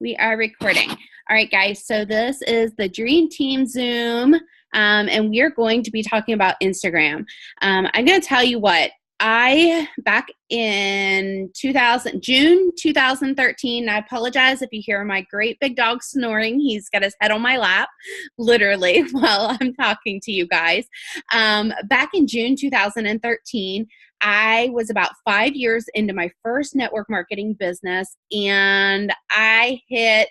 We are recording. All right, guys. So this is the Dream Team Zoom, and we are going to be talking about Instagram. I'm going to tell you what. Back in June 2013, I apologize if you hear my great big dog snoring. He's got his head on my lap, literally, while I'm talking to you guys. Back in June 2013, I was about 5 years into my first network marketing business, and I guess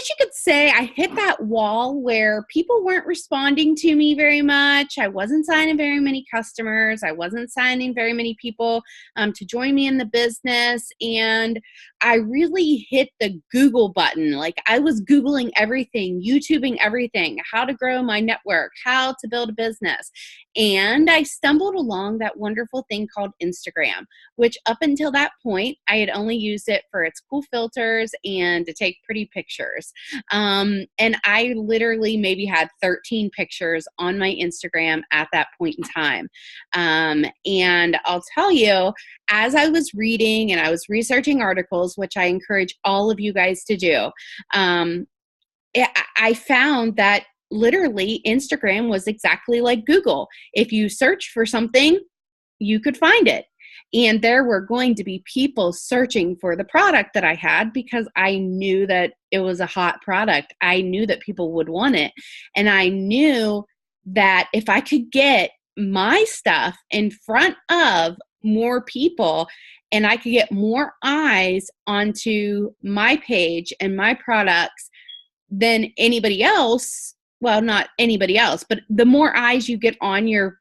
you could say I hit that wall where people weren't responding to me very much. I wasn't signing very many customers. I wasn't signing very many people to join me in the business. And I really hit the Google button. Like I was Googling everything, YouTubing everything, how to grow my network, how to build a business. And I stumbled along that wonderful thing called Instagram, which up until that point, I had only used it for its cool filters and to take pretty pictures. And I literally maybe had 13 pictures on my Instagram at that point in time. And I'll tell you, as I was reading and I was researching articles, which I encourage all of you guys to do, I found that literally Instagram was exactly like Google. If you search for something, you could find it. And there were going to be people searching for the product that I had because I knew that it was a hot product. I knew that people would want it. And I knew that if I could get my stuff in front of more people and I could get more eyes onto my page and my products than anybody else, well, not anybody else, but the more eyes you get on your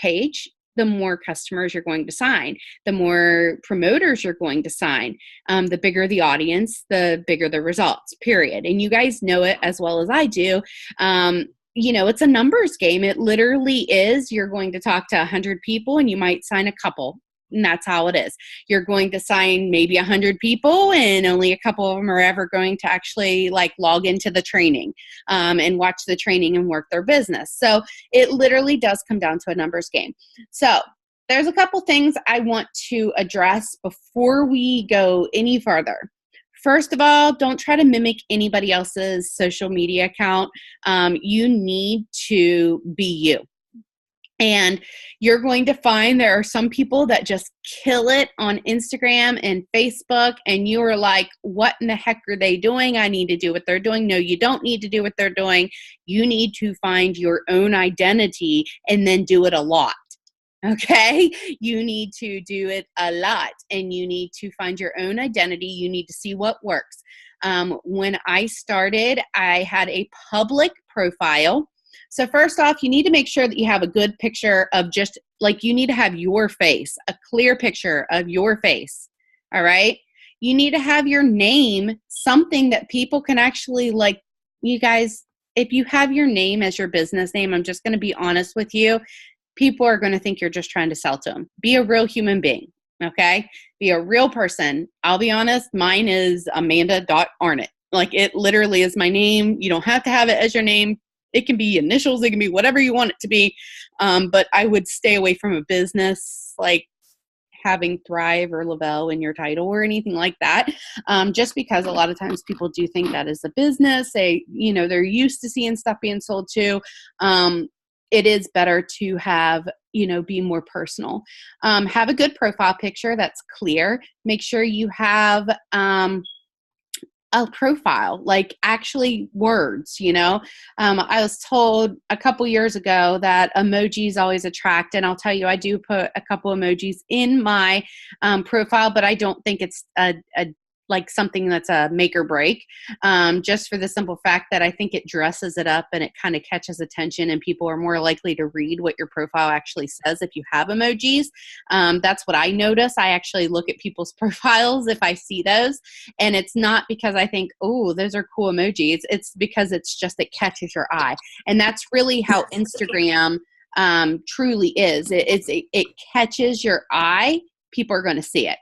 page, the more customers you're going to sign, the more promoters you're going to sign, the bigger the audience, the bigger the results, period. And you guys know it as well as I do. It's a numbers game. It literally is. You're going to talk to 100 people and you might sign a couple. And that's how it is. You're going to sign maybe 100 people and only a couple of them are ever going to actually log into the training and watch the training and work their business. So it literally does come down to a numbers game. So there's a couple things I want to address before we go any further. First of all, don't try to mimic anybody else's social media account. You need to be you. And you're going to find there are some people that just kill it on Instagram and Facebook, and you are like, what in the heck are they doing? I need to do what they're doing. No, you don't need to do what they're doing. You need to find your own identity and then do it a lot. Okay? You need to do it a lot, and you need to find your own identity. You need to see what works. When I started, I had a public profile. So first off, you need to make sure that you have a good picture of you need to have your face, a clear picture of your face. All right. You need to have your name, something that people can actually you guys, if you have your name as your business name, I'm just going to be honest with you. People are going to think you're just trying to sell to them. Be a real human being. Okay. Be a real person. I'll be honest. Mine is Amanda.Arnott. It literally is my name. You don't have to have it as your name. It can be initials. It can be whatever you want it to be. But I would stay away from a business having Thrive or Lavelle in your title or anything like that. Just because a lot of times people do think that is a business. They're used to seeing stuff being sold to. It is better to have, be more personal. Have a good profile picture that's clear. Make sure you have a profile, actually words, I was told a couple years ago that emojis always attract, and I'll tell you, I do put a couple emojis in my profile, but I don't think it's something that's a make or break, just for the simple fact that I think it dresses it up and it kind of catches attention, and people are more likely to read what your profile actually says if you have emojis. That's what I notice. I actually look at people's profiles if I see those, and it's not because I think, oh, those are cool emojis. It's because it catches your eye, and that's really how Instagram truly is. It catches your eye. People are going to see it.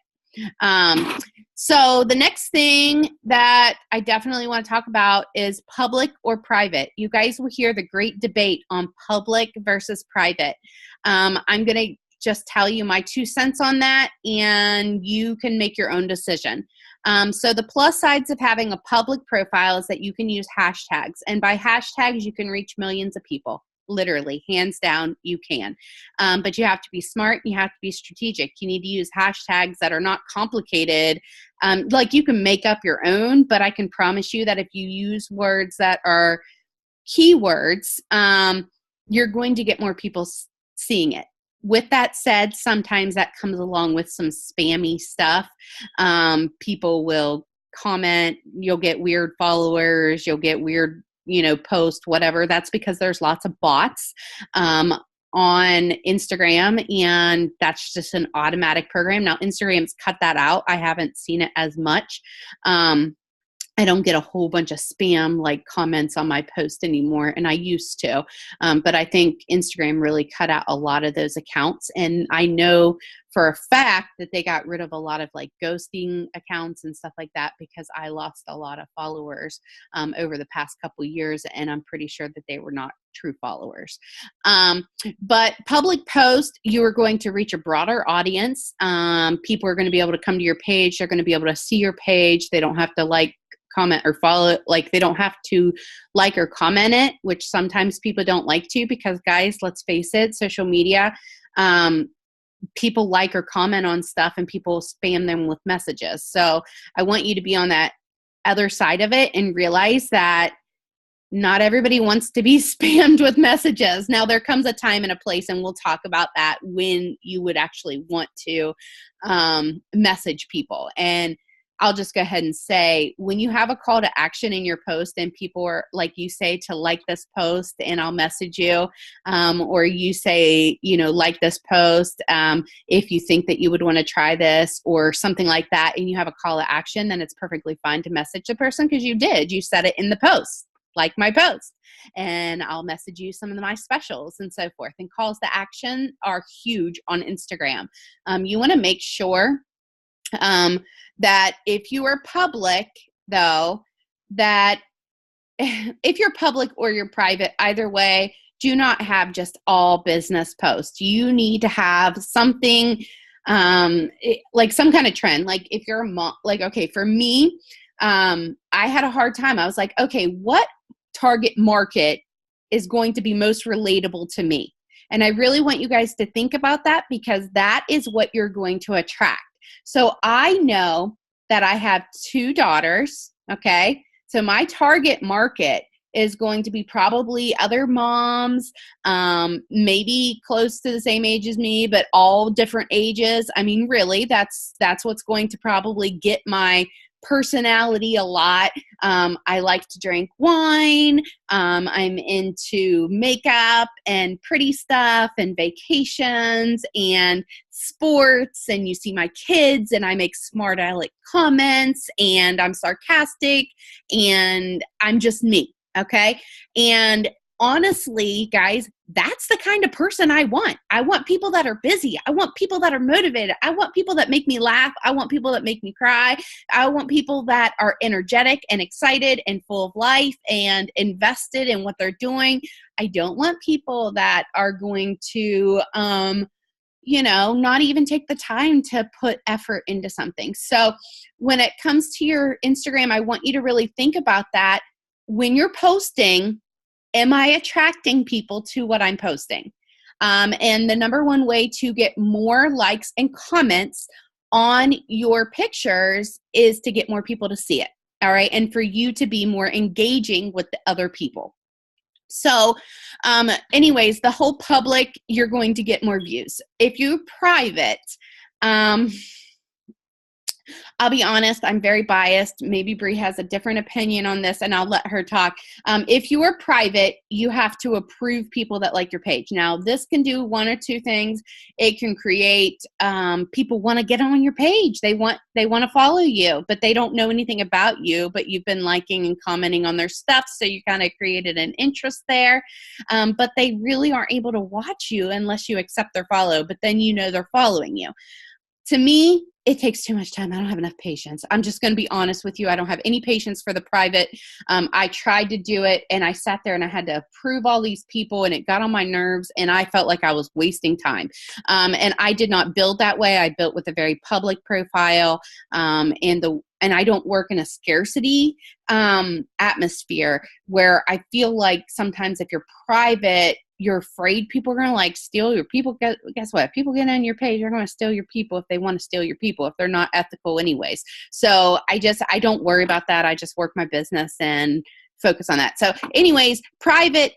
So the next thing that I definitely want to talk about is public or private. You guys will hear the great debate on public versus private. I'm going to just tell you my 2 cents on that, and you can make your own decision. So the plus sides of having a public profile is that you can use hashtags. And by hashtags, you can reach millions of people. Literally, hands down, you can. But you have to be smart. You have to be strategic. You need to use hashtags that are not complicated. Like you can make up your own, but I can promise you that if you use words that are keywords, you're going to get more people seeing it. With that said, sometimes that comes along with some spammy stuff. People will comment, you'll get weird followers, you'll get weird, post, whatever. That's because there's lots of bots on Instagram, and that's just an automatic program. Now, Instagram's cut that out. I haven't seen it as much. I don't get a whole bunch of spam like comments on my post anymore, and I used to. But I think Instagram really cut out a lot of those accounts, and I know for a fact that they got rid of a lot of like ghosting accounts and stuff like that because I lost a lot of followers over the past couple years, and I'm pretty sure that they were not true followers. But public post, you are going to reach a broader audience. People are going to be able to come to your page. They're going to be able to see your page. They don't have to like, comment, or follow it. Like they don't have to like or comment it, which sometimes people don't like to, because guys, let's face it, social media, people like or comment on stuff and people spam them with messages. So I want you to be on that other side of it and realize that not everybody wants to be spammed with messages. Now, there comes a time and a place, and we'll talk about that, when you would actually want to message people. And I'll just go ahead and say, when you have a call to action in your post and people are like, you say to like this post and I'll message you, or you say, like this post, if you think that you would want to try this or something like that, and you have a call to action, then it's perfectly fine to message the person because you said it in the post, like my post, and I'll message you some of my specials and so forth. And calls to action are huge on Instagram. You want to make sure that if you are public, though, that if you're public or you're private, either way, do not have just all business posts. You need to have something like some kind of trend. Like if you're a mom, like, okay, for me, I had a hard time. I was like, okay, what target market is going to be most relatable to me? And I really want you guys to think about that, because that is what you're going to attract. So I know that I have 2 daughters, okay? So my target market is going to be probably other moms, maybe close to the same age as me, but all different ages. I mean, really, that's what's going to probably get my personality a lot. I like to drink wine. I'm into makeup and pretty stuff and vacations and sports, and you see my kids, and I make smart aleck comments, and I'm sarcastic, and I'm just me. Okay. And honestly, guys, that's the kind of person I want. I want people that are busy. I want people that are motivated. I want people that make me laugh. I want people that make me cry. I want people that are energetic and excited and full of life and invested in what they're doing. I don't want people that are going to, not even take the time to put effort into something. So when it comes to your Instagram, I want you to really think about that. When you're posting, am I attracting people to what I'm posting? And the number one way to get more likes and comments on your pictures is to get more people to see it. All right. And for you to be more engaging with the other people. So anyways, the whole public, you're going to get more views. If you're private, I'll be honest, I'm very biased. Maybe Bree has a different opinion on this, and I'll let her talk. If you are private, you have to approve people that like your page. Now, this can do one or two things. It can create people want to get on your page. They want to follow you, but they don't know anything about you, but you've been liking and commenting on their stuff, so you kind of created an interest there. But they really aren't able to watch you unless you accept their follow, but then they're following you. To me, it takes too much time. I don't have enough patience. I'm just going to be honest with you. I don't have any patience for the private. I tried to do it, and I sat there and I had to approve all these people, and it got on my nerves, and I felt like I was wasting time. And I did not build that way. I built with a very public profile. And and I don't work in a scarcity atmosphere where I feel like sometimes if you're private, you're afraid people are going to like steal your people. Guess what? If people get on your page, they're going to steal your people if they want to steal your people, if they're not ethical anyways. So I don't worry about that. I just work my business and focus on that. So anyways, private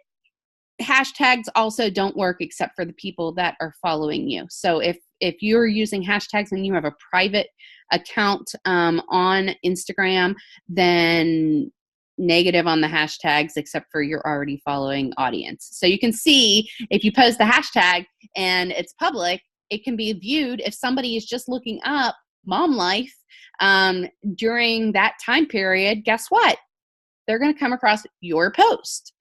hashtags also don't work except for the people that are following you. So if you're using hashtags and you have a private account on Instagram, then negative on the hashtags except for your already following audience. So you can see if you post the hashtag and it's public, it can be viewed if somebody is just looking up mom life during that time period. Guess what? They're going to come across your post.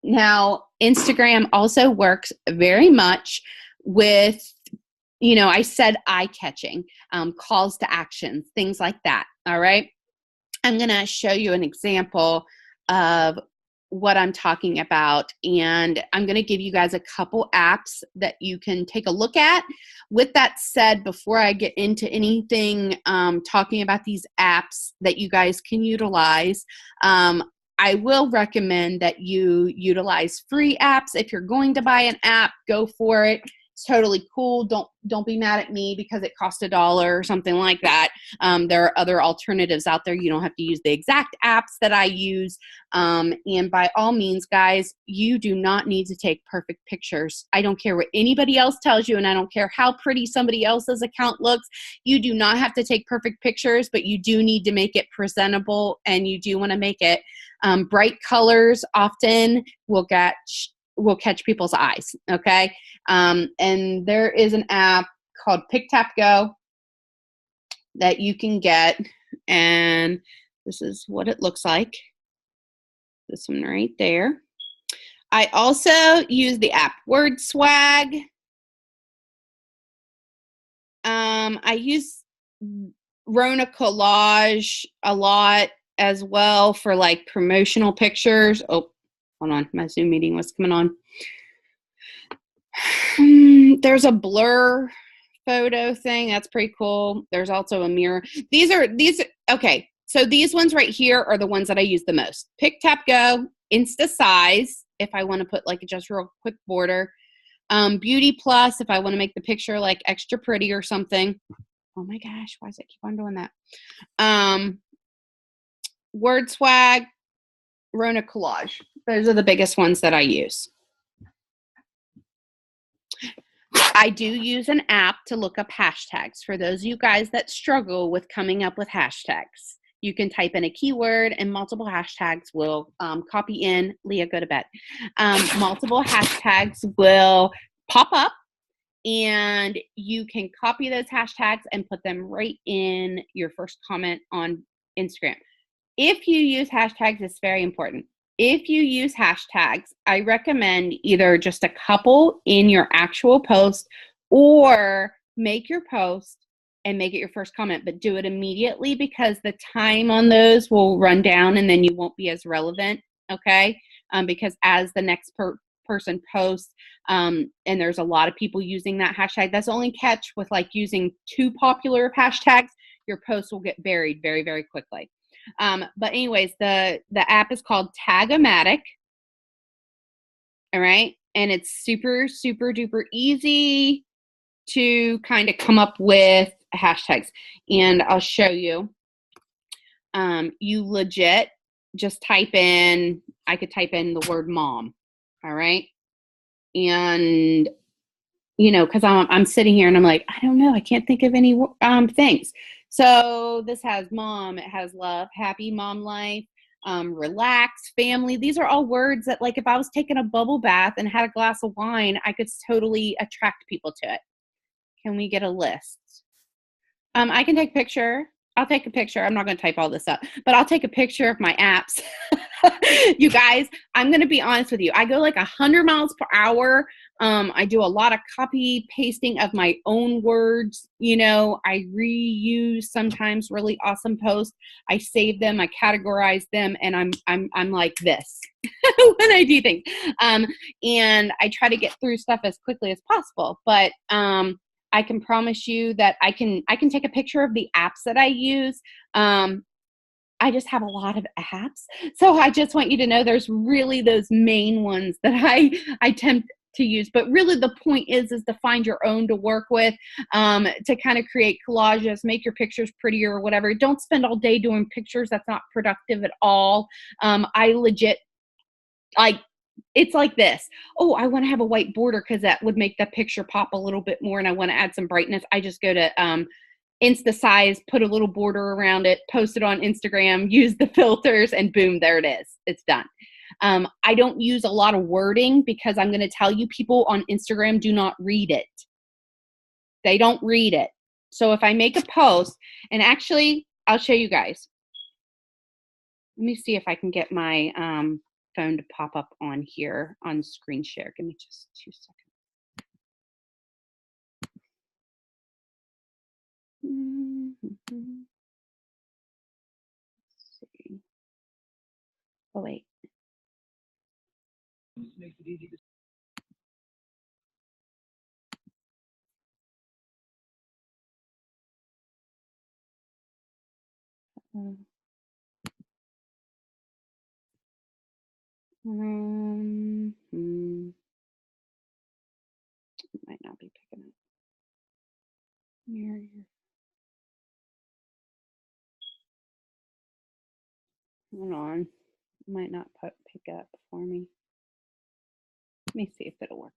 Now, Instagram also works very much with, I said eye-catching, calls to action, things like that. All right. I'm going to show you an example of what I'm talking about, and I'm going to give you guys a couple apps that you can take a look at. With that said, before I get into anything talking about these apps that you guys can utilize, I will recommend that you utilize free apps. If you're going to buy an app, go for it. It's totally cool. Don't be mad at me because it cost $1 or something like that. There are other alternatives out there. You don't have to use the exact apps that I use. And by all means, guys, you do not need to take perfect pictures. I don't care what anybody else tells you, and I don't care how pretty somebody else's account looks. You do not have to take perfect pictures, but you do need to make it presentable, and you do want to make it bright colors often will catch people's eyes, okay? And there is an app called PicTapGo that you can get, and this is what it looks like. This one right there. I also use the app WordSwag. I use Rona Collage a lot as well for like promotional pictures. Oh, hold on. My Zoom meeting was coming on. There's a blur photo thing. That's pretty cool. There's also a mirror. Okay. So these ones right here are the ones that I use the most. PicTapGo, InstaSize, if I want to put like just real quick border. Beauty Plus, if I want to make the picture like extra pretty or something. Oh my gosh, why does it keep on doing that? WordSwag, Rona Collage. Those are the biggest ones that I use. I do use an app to look up hashtags. For those of you guys that struggle with coming up with hashtags, you can type in a keyword and multiple hashtags will copy in. Leah, go to bed. Multiple hashtags will pop up, and you can copy those hashtags and put them right in your first comment on Instagram. If you use hashtags, it's very important. If you use hashtags, I recommend either just a couple in your actual post, or make your post and make it your first comment, but do it immediately because the time on those will run down and then you won't be as relevant, okay? Because as the next person posts, and there's a lot of people using that hashtag, that's the only catch with like using too popular hashtags, your post will get buried very, very quickly. But anyways, the app is called Tagomatic. All right. And it's super, super duper easy to kind of come up with hashtags. And I'll show you. You legit just type in, I could type in the word mom. All right. And, because I'm sitting here and I'm like, I don't know. I can't think of any things. So this has mom, it has love, happy mom life, relax, family. These are all words that, like, if I was taking a bubble bath and had a glass of wine, I could totally attract people to it. Can we get a list? I can take a picture. I'll take a picture. I'm not going to type all this up, but I'll take a picture of my apps. You guys, I'm going to be honest with you. I go like 100 miles per hour. I do a lot of copy pasting of my own words. I reuse sometimes really awesome posts. I save them, I categorize them, and I'm like this when I do things. And I try to get through stuff as quickly as possible. But I can promise you that I can take a picture of the apps that I use. I just have a lot of apps. So I just want you to know there's really those main ones that I tend to use. But really the point is to find your own to work with, to kind of create collages, make your pictures prettier or whatever. Don't spend all day doing pictures. That's not productive at all. I legit, like, it's like this. Oh, I want to have a white border because that would make the picture pop a little bit more and I want to add some brightness. I just go to Instasize, put a little border around it, post it on Instagram, use the filters, and boom, there it is. It's done. I don't use a lot of wording because I'm going to tell you, people on Instagram do not read it. They don't read it. So if I make a post, and actually, I'll show you guys. Let me see if I can get my phone to pop up on here on screen share. Give me just 2 seconds. Let's see. Oh, wait. Makes it easy to might not be picking up. Mirror your. Hold on. Might not pick up for me. Let me see if it'll work.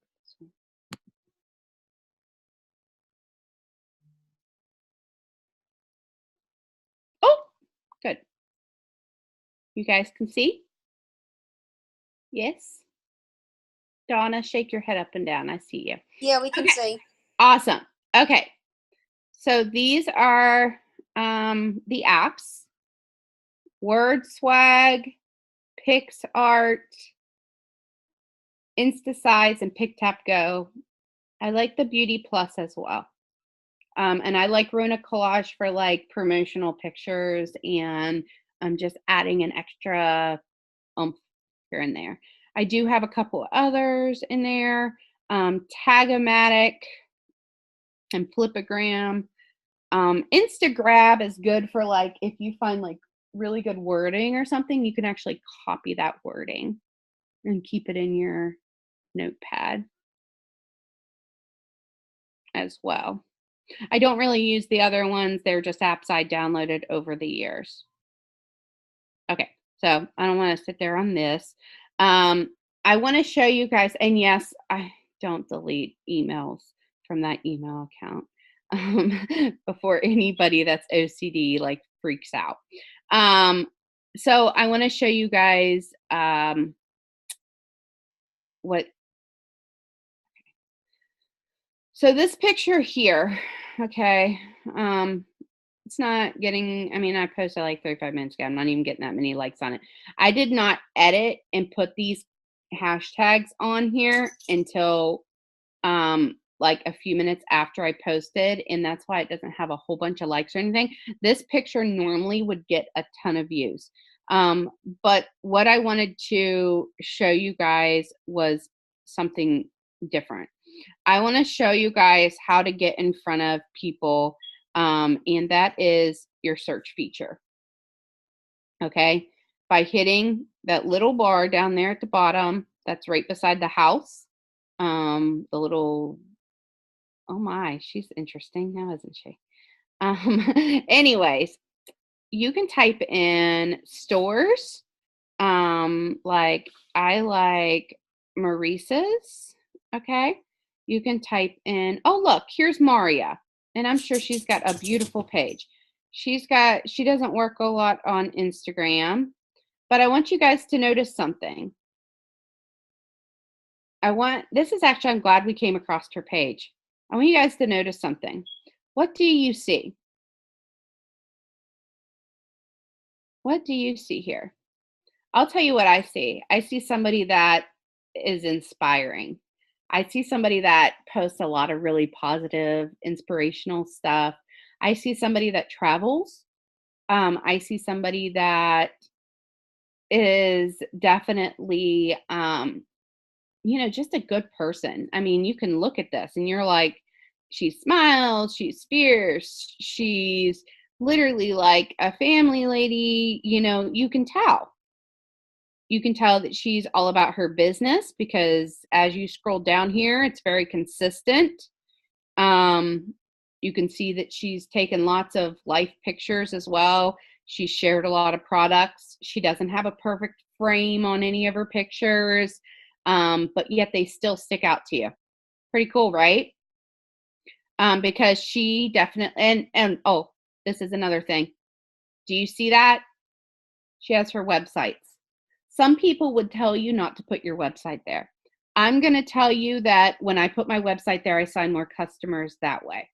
Oh, good. You guys can see? Yes? Donna, shake your head up and down. I see you. Yeah, we can see. Awesome. Okay. So these are the apps. WordSwag, PicsArt, Instasize, and PicTapGo. I like the Beauty Plus as well. And I like Rona Collage for like promotional pictures and just adding an extra here and there. I do have a couple others in there. Tagomatic and Flipagram. Instagrab is good for like if you find like really good wording or something, you can actually copy that wording and keep it in your notepad as well. I don't really use the other ones. They're just apps I downloaded over the years. Okay, so I don't want to sit there on this. I want to show you guys, and yes, I don't delete emails from that email account before anybody that's OCD like freaks out. So I want to show you guys what. So this picture here, okay, it's not getting, I mean, I posted like 35 minutes ago. I'm not even getting that many likes on it. I did not edit and put these hashtags on here until like a few minutes after I posted, and that's why it doesn't have a whole bunch of likes or anything. This picture normally would get a ton of views. But what I wanted to show you guys was something different. I want to show you guys how to get in front of people, and that is your search feature. Okay, by hitting that little bar down there at the bottom, that's right beside the house. The little, oh my, she's interesting now, isn't she? Anyways, you can type in stores. Like I like Maurice's. Okay. You can type in, oh, look, here's Maria. And I'm sure she's got a beautiful page. She doesn't work a lot on Instagram, but I want you guys to notice something. This is actually, I'm glad we came across her page. I want you guys to notice something. What do you see? What do you see here? I'll tell you what I see. I see somebody that is inspiring. I see somebody that posts a lot of really positive, inspirational stuff. I see somebody that travels. I see somebody that is definitely, just a good person. I mean, you can look at this and you're like, she smiles, she's fierce, she's literally like a family lady. You know, you can tell. You can tell that she's all about her business because as you scroll down here, it's very consistent. You can see that she's taken lots of life pictures as well. She shared a lot of products. She doesn't have a perfect frame on any of her pictures, but yet they still stick out to you. Pretty cool, right? Because she definitely, and oh, this is another thing. Do you see that? She has her websites. Some people would tell you not to put your website there. I'm going to tell you that when I put my website there, I sign more customers that way.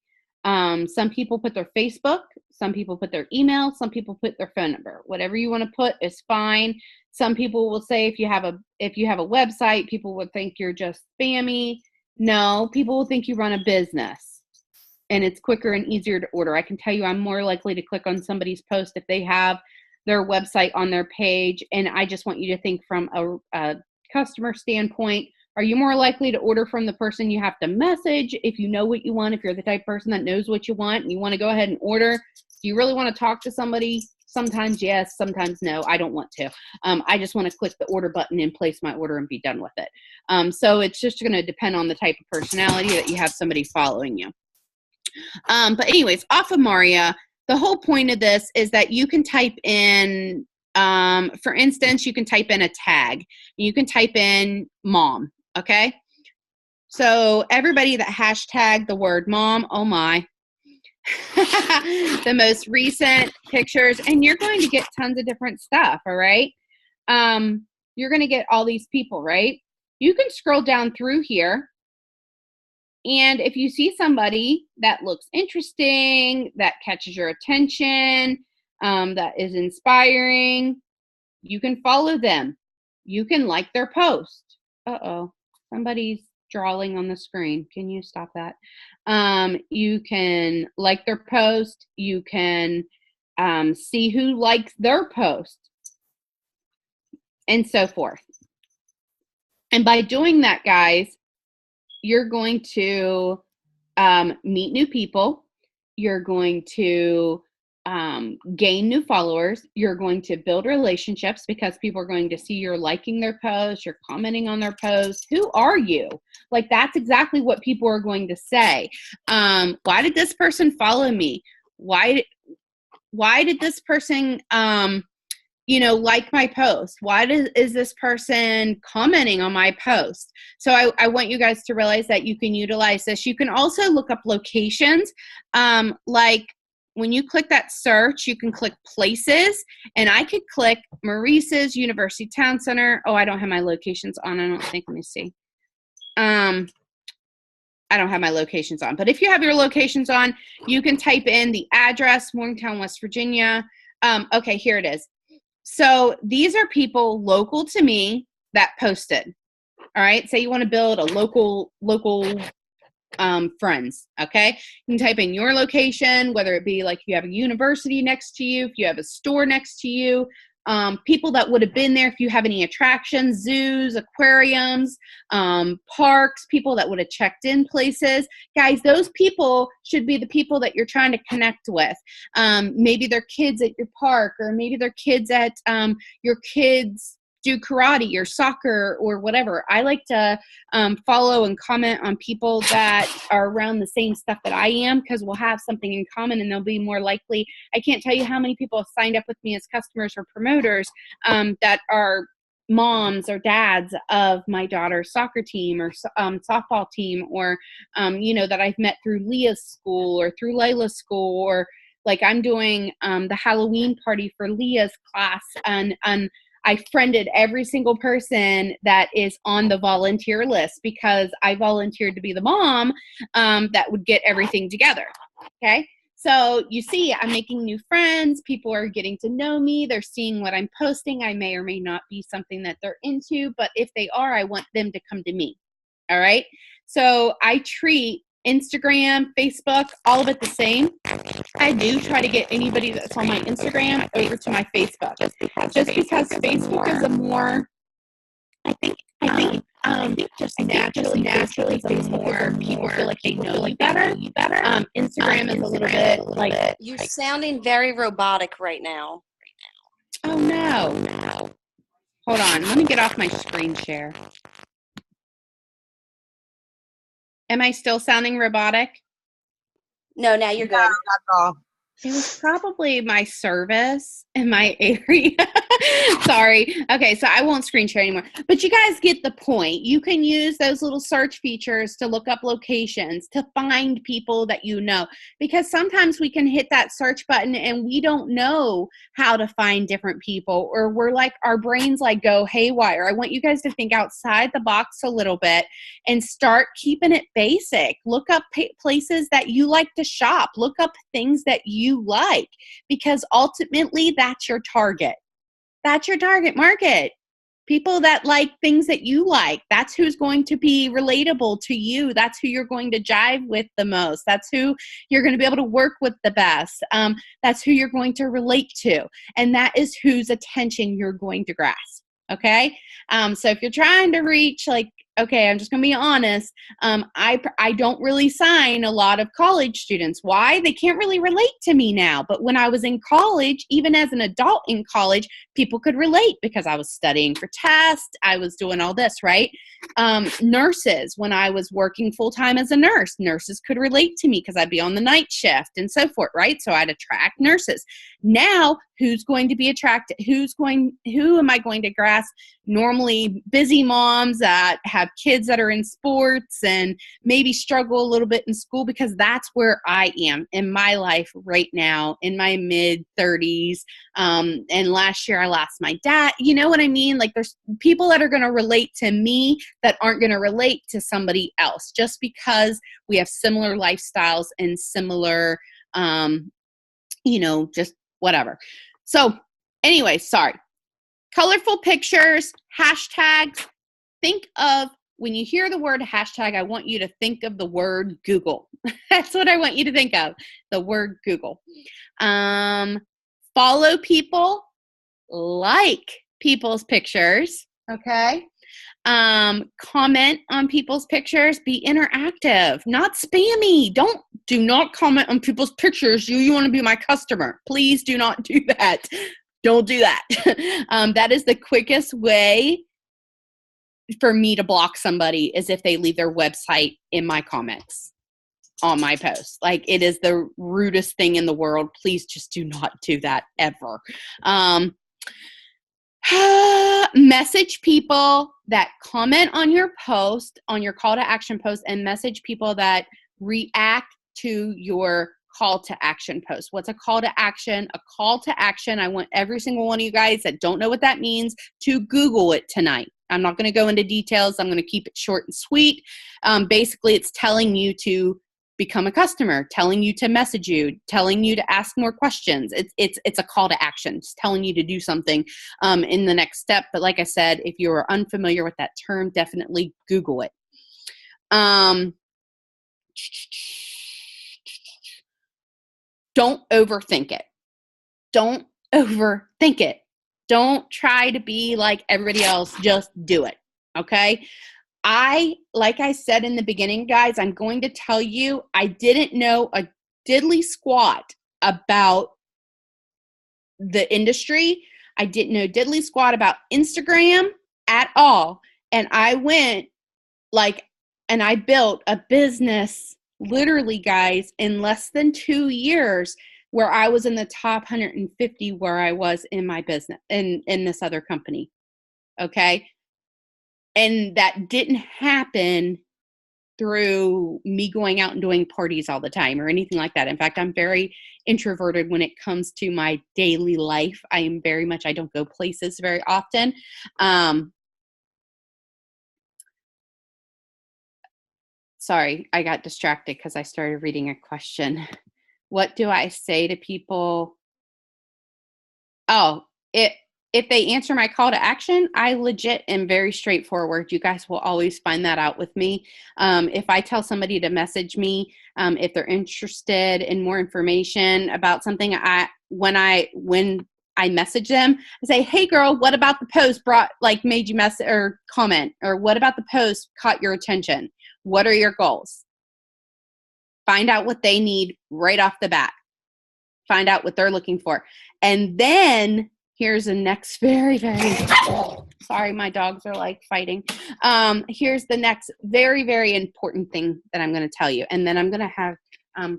Some people put their Facebook, some people put their email, some people put their phone number. Whatever you want to put is fine. Some people will say if you have a website, people would think you're just spammy. No, people will think you run a business and it's quicker and easier to order. I can tell you I'm more likely to click on somebody's post if they have their website on their page. And I just want you to think from a customer standpoint. Are you more likely to order from the person you have to message if you know what you want, if you're the type of person that knows what you want and you want to go ahead and order? Do you really want to talk to somebody? Sometimes yes, sometimes no. I don't want to. I just want to click the order button and place my order and be done with it. So it's just going to depend on the type of personality that you have somebody following you. But anyways, off of Maria, the whole point of this is that you can type in, for instance, you can type in a tag. You can type in mom, okay? So everybody that hashtag the word mom, oh my, the most recent pictures, and you're going to get tons of different stuff, all right? You're going to get all these people, right? You can scroll down through here. And if you see somebody that looks interesting, that catches your attention, that is inspiring, you can follow them. You can like their post. Uh-oh, somebody's drawing on the screen. Can you stop that? You can like their post. You can see who likes their post and so forth. And by doing that, guys, you're going to meet new people. You're going to gain new followers. You're going to build relationships because people are going to see you're liking their posts, you're commenting on their posts. Who are you? Like, that's exactly what people are going to say. Why did this person follow me? Why did this person like my post? Why is this person commenting on my post? So I want you guys to realize that you can utilize this. You can also look up locations. Like when you click that search, you can click places, and I could click Maurice's University Town Center. Oh, I don't have my locations on. I don't think. Let me see. I don't have my locations on, but if you have your locations on, you can type in the address, Morgantown, West Virginia. Okay, here it is. So these are people local to me that posted. All right. Say you want to build a local friends. Okay. You can type in your location, whether it be like if you have a university next to you, if you have a store next to you, people that would have been there, if you have any attractions, zoos, aquariums, parks, people that would have checked in places. Guys, those people should be the people that you're trying to connect with. Maybe they're kids at your park, or maybe they're kids at your kids do karate or soccer or whatever. I like to follow and comment on people that are around the same stuff that I am, because we'll have something in common and they'll be more likely. I can't tell you how many people have signed up with me as customers or promoters that are moms or dads of my daughter's soccer team or softball team, or that I've met through Leah's school or through Layla's school, or like I'm doing the Halloween party for Leah's class, and I friended every single person that is on the volunteer list because I volunteered to be the mom that would get everything together. Okay. So you see, I'm making new friends. People are getting to know me. They're seeing what I'm posting. I may or may not be something that they're into, but if they are, I want them to come to me. All right. So I treat Instagram, Facebook, all of it the same. I do try to get anybody that's on my Instagram over to my Facebook, just because Facebook is a more, I think I think just naturally Facebook more people feel like they know you better. Instagram is a little bit like, You're sounding very robotic right now. oh no. Hold on, let me get off my screen share. Am I still sounding robotic? No, now you're good. Not at all. It was probably my service in my area. Sorry. Okay, so I won't screen share anymore. But you guys get the point. You can use those little search features to look up locations, to find people that you know. Because sometimes we can hit that search button and we don't know how to find different people. Or we're like, our brains like go haywire. I want you guys to think outside the box a little bit and start keeping it basic. Look up places that you like to shop. Look up things that you like, because ultimately that's your target. That's your target market. People that like things that you like. That's who's going to be relatable to you. That's who you're going to jive with the most. That's who you're going to be able to work with the best. That's who you're going to relate to. And that is whose attention you're going to grasp. Okay? So if you're trying to reach, like, okay, I'm just going to be honest. I don't really sign a lot of college students. Why? They can't really relate to me now. But when I was in college, even as an adult in college, people could relate because I was studying for tests. I was doing all this, right? Nurses, when I was working full-time as a nurse, nurses could relate to me because I'd be on the night shift and so forth, right? So I'd attract nurses. Now, who's going to be attracted? Who am I going to grasp? Normally busy moms that have kids that are in sports and maybe struggle a little bit in school, because that's where I am in my life right now, in my mid 30s. And last year I lost my dad. You know what I mean? Like, there's people that are going to relate to me that aren't going to relate to somebody else, just because we have similar lifestyles and similar, just whatever. So anyway, sorry. Colorful pictures, hashtags. Think of, when you hear the word hashtag, I want you to think of the word Google. That's what I want you to think of, the word Google. Follow people, like people's pictures, okay? Comment on people's pictures, be interactive, not spammy. Do not comment on people's pictures. You want to be my customer. Please do not do that. Don't do that. That is the quickest way for me to block somebody, is if they leave their website in my comments on my post. Like, it is the rudest thing in the world. Please just do not do that ever. Message people that comment on your post, on your call to action post, and message people that react to your call to action post. What's a call to action? A call to action, I want every single one of you guys that don't know what that means to Google it tonight. I'm not going to go into details. I'm going to keep it short and sweet. Basically, it's telling you to become a customer, telling you to message you, telling you to ask more questions. It's a call to action. It's telling you to do something in the next step. But like I said, if you are unfamiliar with that term, definitely Google it. Don't overthink it. Don't overthink it. Don't try to be like everybody else. Just do it. Okay? Like I said in the beginning, guys, I'm going to tell you, I didn't know a diddly squat about the industry. I didn't know diddly squat about Instagram at all. And I went and I built a business, literally, guys, in less than 2 years, where I was in the top 150 where I was in my business, in this other company. Okay? And that didn't happen through me going out and doing parties all the time or anything like that. In fact, I'm very introverted when it comes to my daily life. I don't go places very often. Sorry, I got distracted because I started reading a question. What do I say to people? Oh, if they answer my call to action, I legit am very straightforward. You guys will always find that out with me. If I tell somebody to message me, if they're interested in more information about something, when I message them. I say, hey girl, what about the post made you mess or comment? Or what about the post caught your attention? What are your goals? Find out what they need right off the bat. Find out what they're looking for. And then here's the next very, very, sorry, my dogs are like fighting. Here's the next very, very important thing that I'm going to tell you. And then I'm going to have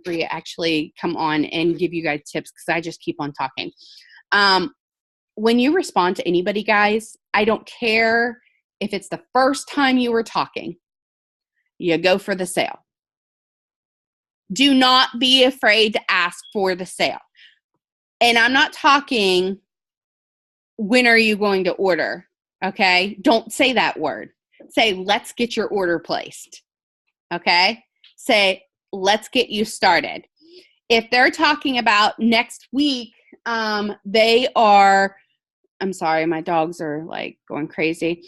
Bria actually come on and give you guys tips because I just keep on talking. When you respond to anybody, guys, I don't care if it's the first time you were talking, you go for the sale. Do not be afraid to ask for the sale. And I'm not talking, when are you going to order? Okay? Don't say that word. Say, let's get your order placed. Okay? Say, let's get you started. If they're talking about next week, they are, I'm sorry, my dogs are like going crazy.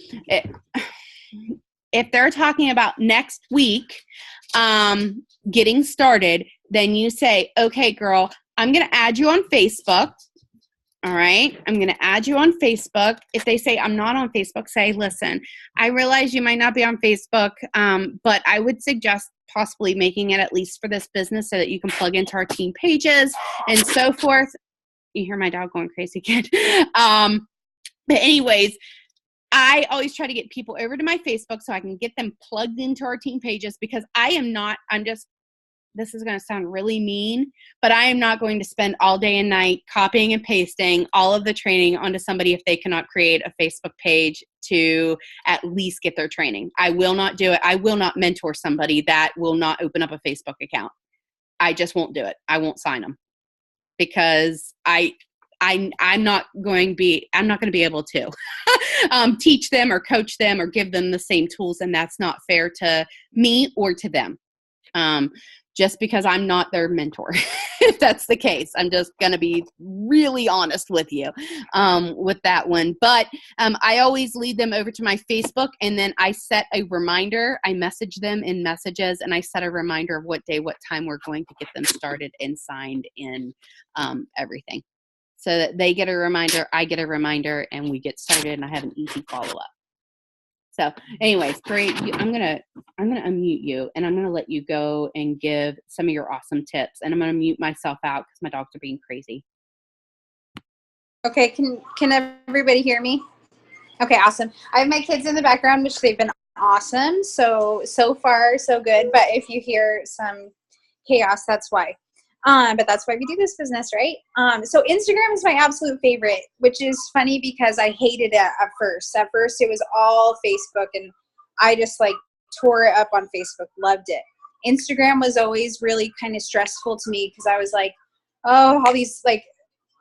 If they're talking about next week, getting started, then you say, okay, girl, I'm going to add you on Facebook. All right. I'm going to add you on Facebook. If they say I'm not on Facebook, say, listen, I realize you might not be on Facebook, but I would suggest possibly making it at least for this business so that you can plug into our team pages and so forth. You hear my dog going crazy, kid. But anyways, I always try to get people over to my Facebook so I can get them plugged into our team pages because this is going to sound really mean, but I am not going to spend all day and night copying and pasting all of the training onto somebody if they cannot create a Facebook page to at least get their training. I will not do it. I will not mentor somebody that will not open up a Facebook account. I just won't do it. I won't sign them because I'm not going to be able to teach them or coach them or give them the same tools. And that's not fair to me or to them. Just because I'm not their mentor, if that's the case. I'm just going to be really honest with you with that one. But I always lead them over to my Facebook, and then I set a reminder. I message them in messages, and I set a reminder of what day, what time we're going to get them started and signed in everything. So that they get a reminder, I get a reminder, and we get started, and I have an easy follow-up. So anyways, great. I'm gonna unmute you, and I'm gonna let you go and give some of your awesome tips. And I'm gonna mute myself out because my dogs are being crazy. Okay, can everybody hear me? Okay, awesome. I have my kids in the background, which they've been awesome. So far, so good. But if you hear some chaos, that's why. But that's why we do this business, right? So Instagram is my absolute favorite, which is funny because I hated it at first. At first, it was all Facebook, and I just like tore it up on Facebook, loved it. Instagram was always really kind of stressful to me because I was like, oh, all these like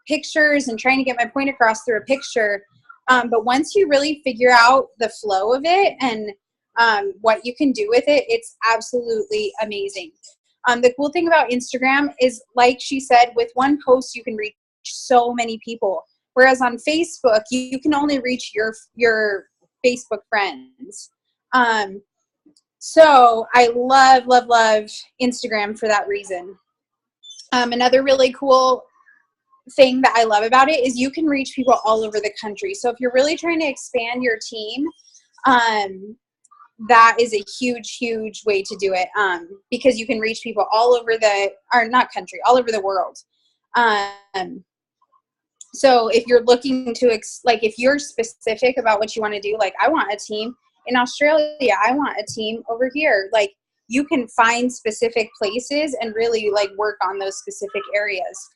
pictures and trying to get my point across through a picture. But once you really figure out the flow of it and what you can do with it, it's absolutely amazing. The cool thing about Instagram is, like she said, with one post, you can reach so many people. Whereas on Facebook, you can only reach your Facebook friends. So I love Instagram for that reason. Another really cool thing that I love about it is you can reach people all over the country. So if you're really trying to expand your team, that is a huge way to do it, because you can reach people all over all over the world. So if you're looking to, if you're specific about what you want to do, like I want a team in Australia, I want a team over here, like you can find specific places and really like work on those specific areas.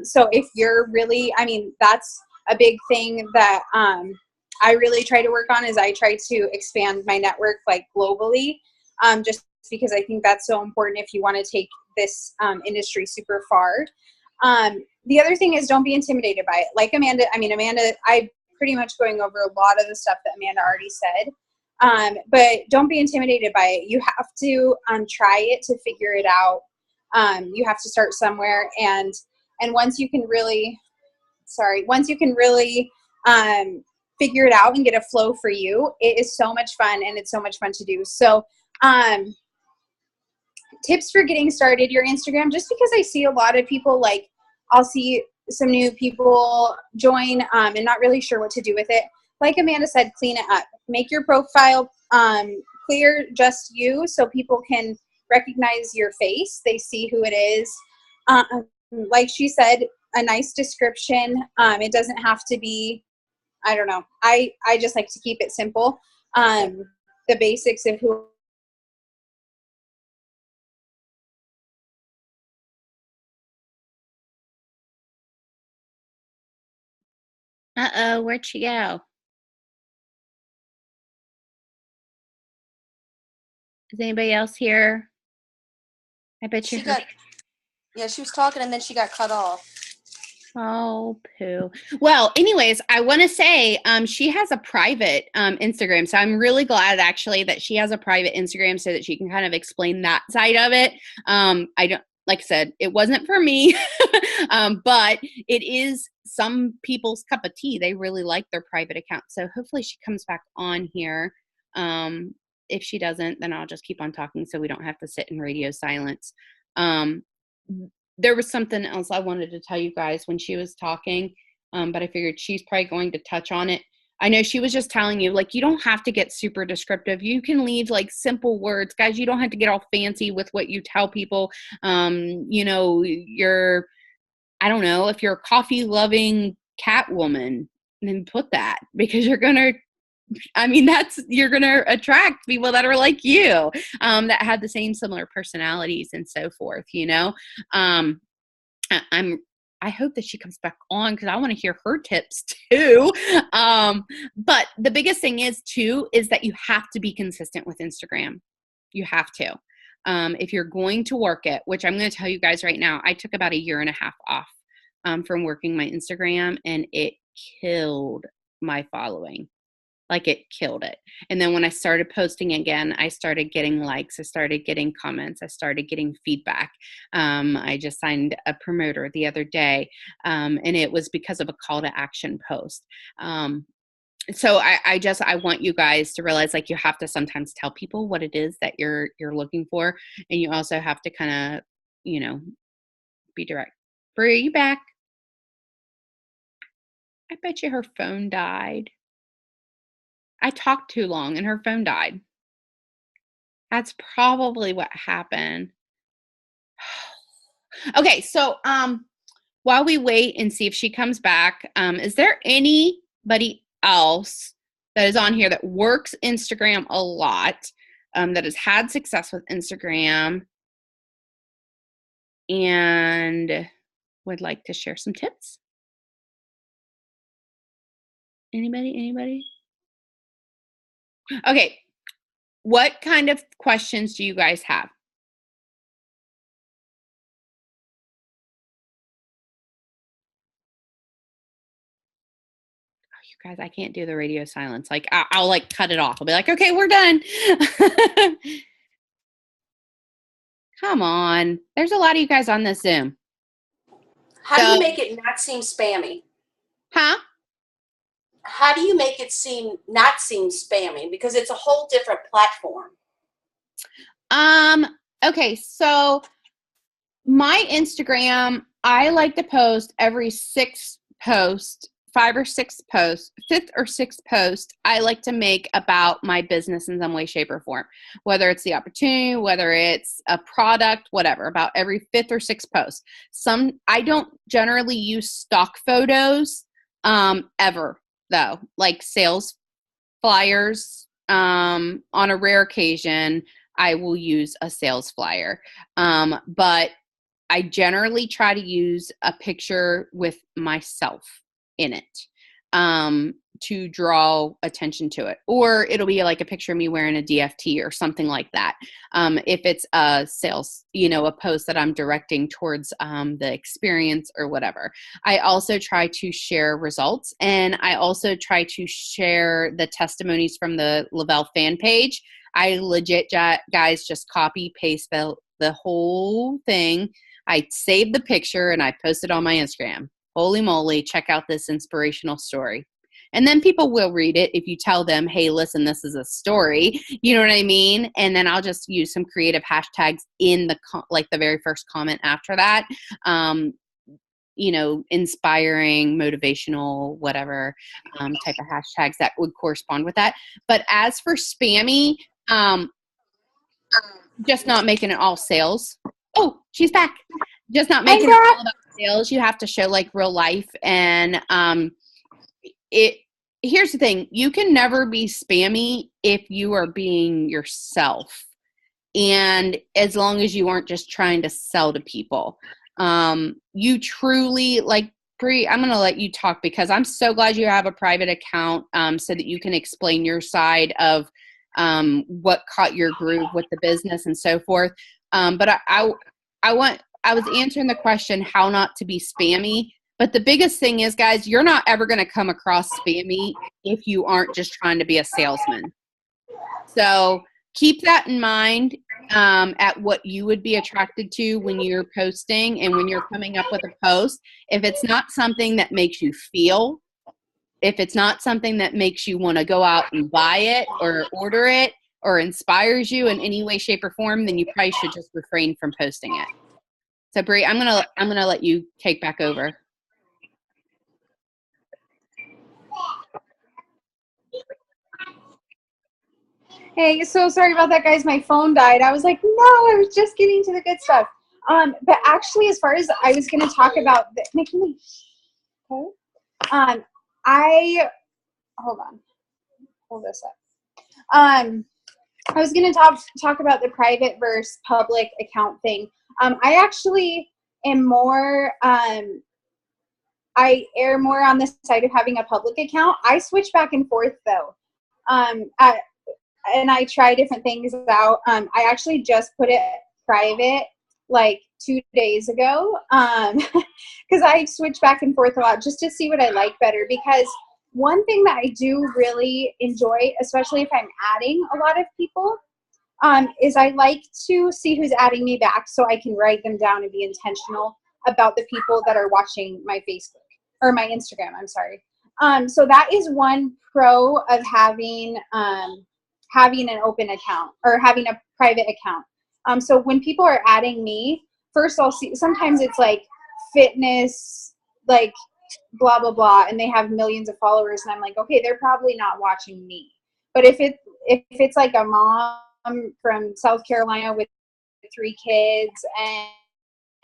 So if you're really, that's a big thing that, I really try to work on is I try to expand my network like globally, just because I think that's so important if you want to take this industry super far. The other thing is don't be intimidated by it. Like Amanda, I'm pretty much going over a lot of the stuff that Amanda already said, but don't be intimidated by it. You have to try it to figure it out. You have to start somewhere, and once you can really figure it out and get a flow for you, it is so much fun, and it's so much fun to do. So tips for getting started your Instagram, just because I see a lot of people, like I'll see some new people join and not really sure what to do with it. Like Amanda said, clean it up. Make your profile clear, just you, so people can recognize your face. They see who it is. Like she said, a nice description. It doesn't have to be, I don't know. I just like to keep it simple. The basics of who. Uh-oh, where'd she go? Is anybody else here? I bet you. Yeah, she was talking and then she got cut off. Oh, poo. Well, anyways, I want to say she has a private Instagram. So I'm really glad actually that she has a private Instagram so that she can kind of explain that side of it. I don't, like I said, it wasn't for me, but it is some people's cup of tea. They really like their private account. So hopefully she comes back on here. If she doesn't, then I'll just keep on talking so we don't have to sit in radio silence. There was something else I wanted to tell you guys when she was talking, but I figured she's probably going to touch on it. I know she was just telling you, like, you don't have to get super descriptive. You can leave, like, simple words. Guys, you don't have to get all fancy with what you tell people. You know, I don't know, if you're a coffee-loving cat woman, then put that, because you're going to you're going to attract people that are like you, that have the same similar personalities and so forth, you know? I hope that she comes back on because I want to hear her tips too. But the biggest thing is that you have to be consistent with Instagram. You have to. If you're going to work it, which I'm going to tell you guys right now, I took about 1.5 years off from working my Instagram, and it killed my following. Like, it killed it. And then when I started posting again, I started getting likes. I started getting comments. I started getting feedback. I just signed a promoter the other day, and it was because of a call to action post. So I want you guys to realize, like, you have to sometimes tell people what it is that you're looking for. And you also have to kind of, you know, be direct. Bree, are you back? I bet you her phone died. I talked too long and her phone died. That's probably what happened. Okay, so while we wait and see if she comes back, is there anybody else that is on here that works Instagram a lot, that has had success with Instagram and would like to share some tips? Anybody? Okay, what kind of questions do you guys have? Oh, you guys, I can't do the radio silence. Like, I'll like cut it off. I'll be like, okay, we're done. Come on. There's a lot of you guys on this Zoom. How do you make it not seem spammy? Huh? How do you make it not seem spammy? Because it's a whole different platform. Okay, so my Instagram, I like to post every 5 or 6 posts, 5th or 6th post, I like to make about my business in some way, shape, or form. Whether it's the opportunity, whether it's a product, whatever, about every 5th or 6th post. I don't generally use stock photos ever, though. Like sales flyers, on a rare occasion, I will use a sales flyer. But I generally try to use a picture with myself in it, to draw attention to it. Or it'll be like a picture of me wearing a DFT or something like that. If it's a sales, a post that I'm directing towards the experience or whatever. I also try to share results, and I also try to share the testimonies from the Lavelle fan page. I legit, guys, just copy, paste the whole thing. I save the picture and I post it on my Instagram. Holy moly, check out this inspirational story. And then people will read it if you tell them, hey, listen, this is a story. You know what I mean? And then I'll just use some creative hashtags in the very first comment after that. inspiring, motivational, whatever type of hashtags that would correspond with that. But as for spammy, just not making it all sales. Oh, she's back. Just not making it all about sales. You have to show like real life. And here's the thing. You can never be spammy if you are being yourself. And as long as you aren't just trying to sell to people. You truly, like, Bree, I'm going to let you talk because I'm so glad you have a private account so that you can explain your side of what caught your groove with the business and so forth. But I was answering the question how not to be spammy. But the biggest thing is, guys, you're not ever going to come across spammy if you aren't just trying to be a salesman. So keep that in mind at what you would be attracted to when you're posting and when you're coming up with a post. If it's not something that makes you feel, if it's not something that makes you want to go out and buy it or order it or inspires you in any way, shape, or form, then you probably should just refrain from posting it. So Bree, I'm gonna let you take back over. Hey, so sorry about that, guys. My phone died. I was like, no, I was just getting to the good stuff. But actually, as far as I was going to talk about, making me, okay. Hold this up. I was going to talk about the private versus public account thing. I actually am more, I err more on the side of having a public account. I switch back and forth though. And I try different things out. I actually just put it private like 2 days ago because I switch back and forth a lot just to see what I like better. Because one thing that I do really enjoy, especially if I'm adding a lot of people, is I like to see who's adding me back so I can write them down and be intentional about the people that are watching my Facebook or my Instagram. I'm sorry. So that is one pro of having an open account or having a private account. So when people are adding me, first I'll see, sometimes it's like fitness, like blah, blah, blah, and they have millions of followers and I'm like, okay, they're probably not watching me. But if it's like a mom from South Carolina with 3 kids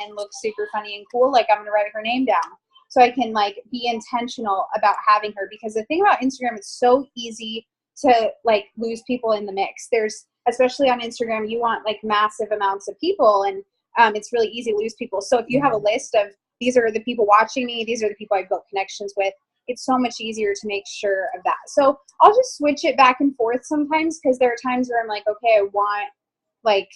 and looks super funny and cool, like I'm going to write her name down so I can like be intentional about having her. Because the thing about Instagram, it's so easy to like lose people in the mix. There's, especially on Instagram, you want like massive amounts of people and it's really easy to lose people. So if you have a list of these are the people watching me, these are the people I built connections with, it's so much easier to make sure of that. So I'll just switch it back and forth sometimes because there are times where I'm like, okay, I want like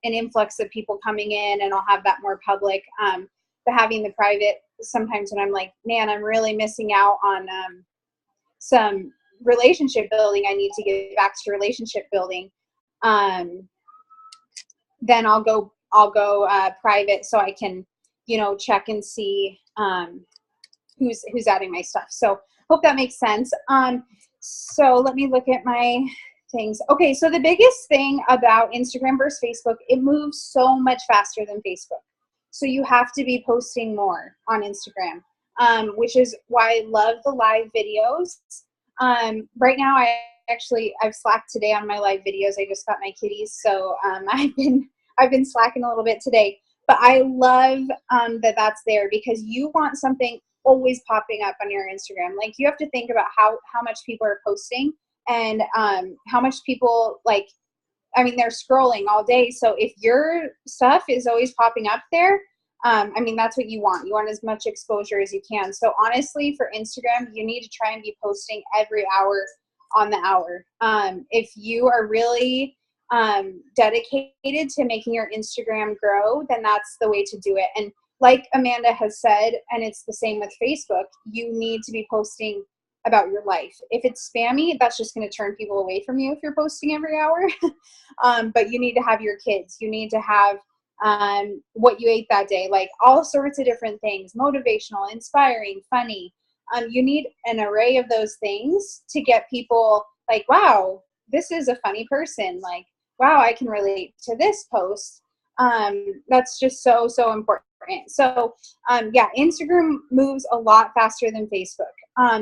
an influx of people coming in and I'll have that more public. But having the private, sometimes when I'm like, man, I'm really missing out on some relationship building, I need to get back to relationship building, then I'll go private so I can, check and see who's adding my stuff. So hope that makes sense. So let me look at my things. Okay, so the biggest thing about Instagram versus Facebook, it moves so much faster than Facebook. So you have to be posting more on Instagram, which is why I love the live videos. Right now I've slacked today on my live videos. I just got my kitties, so I've been slacking a little bit today. But I love that's there because you want something always popping up on your Instagram. Like you have to think about how much people are posting and how much people they're scrolling all day. So if your stuff is always popping up there, that's what you want. You want as much exposure as you can. So honestly, for Instagram, you need to try and be posting every hour on the hour. If you are really dedicated to making your Instagram grow, then that's the way to do it. And like Amanda has said, and it's the same with Facebook, you need to be posting about your life. If it's spammy, that's just going to turn people away from you if you're posting every hour. But you need to have your kids. You need to have what you ate that day, like all sorts of different things, motivational, inspiring, funny. You need an array of those things to get people like, wow, this is a funny person. Like, wow, I can relate to this post. That's just so, so important. So yeah, Instagram moves a lot faster than Facebook.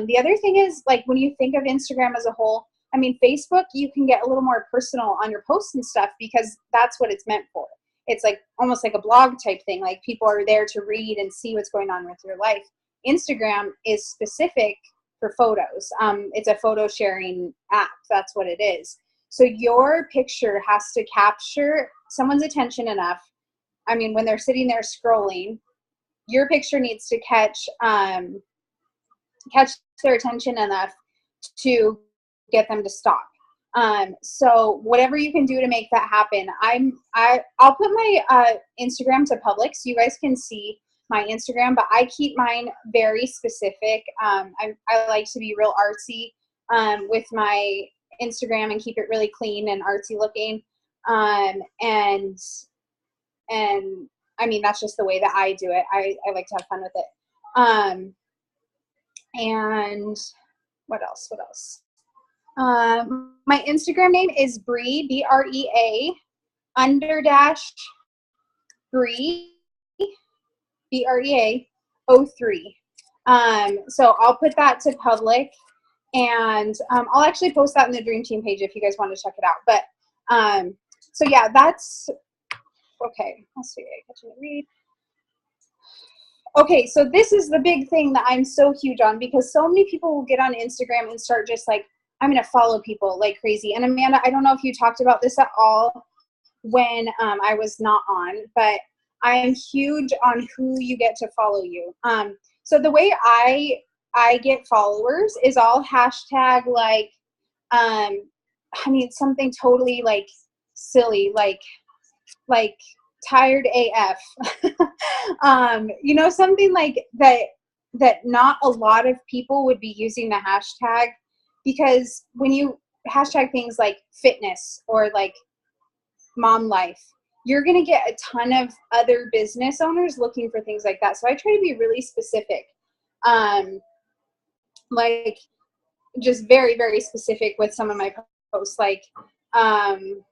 The other thing is, like, when you think of Instagram as a whole, I mean, Facebook, you can get a little more personal on your posts and stuff because that's what it's meant for. It's like almost like a blog type thing. Like, people are there to read and see what's going on with your life. Instagram is specific for photos. It's a photo sharing app. That's what it is. So your picture has to capture someone's attention enough. I mean, when they're sitting there scrolling, your picture needs to catch their attention enough to get them to stop. So whatever you can do to make that happen, I'll put my Instagram to public so you guys can see my Instagram, but I keep mine very specific. I like to be real artsy with my Instagram and keep it really clean and artsy looking. And I mean, that's just the way that I do it. I like to have fun with it. And what else? My Instagram name is Brea, BREA _ Brea, BREA 03. So I'll put that to public, and I'll actually post that in the Dream Team page if you guys want to check it out. But so yeah, that's okay. Let's see. I catch you read. Okay, so this is the big thing that I'm so huge on, because so many people will get on Instagram and start just like, I'm going to follow people like crazy. And Amanda, I don't know if you talked about this at all when I was not on, but I am huge on who you get to follow you. So the way I get followers is all hashtag like, I mean, something totally like silly, like tired AF. You know, something like that not a lot of people would be using the hashtag, because when you hashtag things like fitness or like mom life, you're going to get a ton of other business owners looking for things like that. So I try to be really specific, like just very, very specific with some of my posts. Like, I'm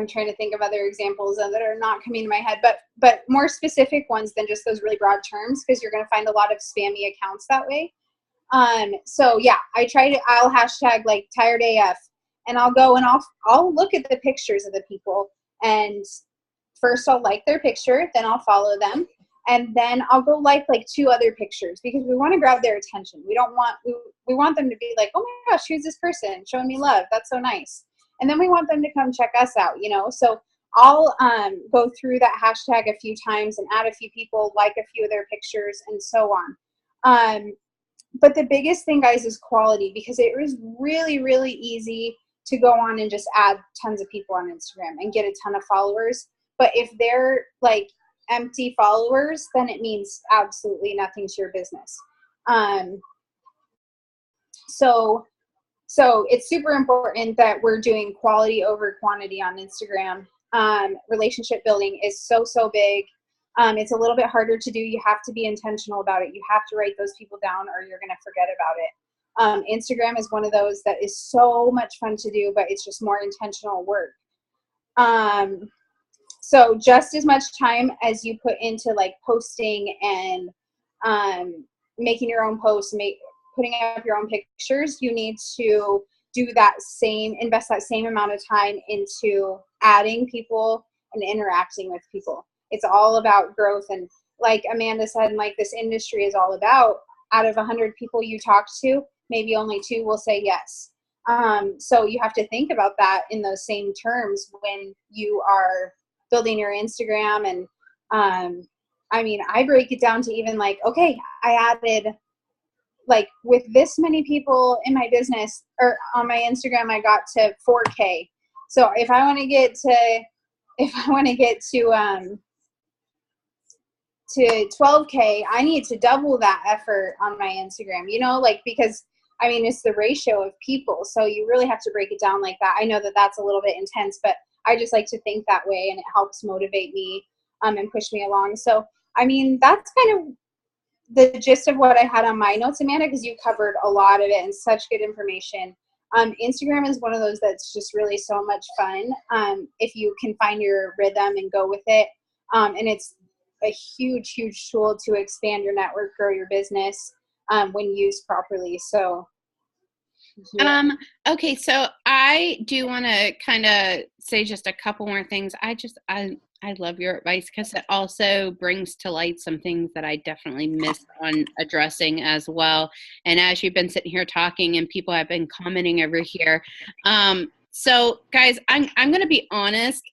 trying to think of other examples that are not coming to my head, but more specific ones than just those really broad terms, because you're going to find a lot of spammy accounts that way. So yeah, I'll hashtag like tired AF, and I'll go and I'll look at the pictures of the people, and first I'll like their picture, then I'll follow them, and then I'll go like 2 other pictures, because we want to grab their attention. We want them to be like, oh my gosh, who's this person showing me love? That's so nice. And then we want them to come check us out, you know? So I'll go through that hashtag a few times and add a few people, like a few of their pictures, and so on. But the biggest thing, guys, is quality, because it is really, really easy to go on and just add tons of people on Instagram and get a ton of followers. But if they're like empty followers, then it means absolutely nothing to your business. So it's super important that we're doing quality over quantity on Instagram. Relationship building is so big. It's a little bit harder to do. You have to be intentional about it. You have to write those people down, or you're going to forget about it. Instagram is one of those that is so much fun to do, but it's just more intentional work. So just as much time as you put into like posting and making your own posts, putting up your own pictures, you need to invest that same amount of time into adding people and interacting with people. It's all about growth. And like Amanda said, like this industry is all about, out of 100 people you talk to, maybe only 2 will say yes. So you have to think about that in those same terms when you are building your Instagram. And I mean, I break it down to even like, okay, I added like with this many people in my business or on my Instagram, I got to 4K. So if I want to get to 12K, I need to double that effort on my Instagram, you know, like, because I mean, it's the ratio of people. So you really have to break it down like that. I know that that's a little bit intense, but I just like to think that way, and it helps motivate me and push me along. So, I mean, that's kind of the gist of what I had on my notes, Amanda, because you covered a lot of it and such good information. Instagram is one of those that's just really so much fun if you can find your rhythm and go with it. And it's a huge, huge tool to expand your network, grow your business when used properly. So, yeah. Okay, so I do want to kind of say just a couple more things. I love your advice because it also brings to light some things that I definitely missed on addressing as well. And as you've been sitting here talking and people have been commenting over here. So guys, I'm going to be honest.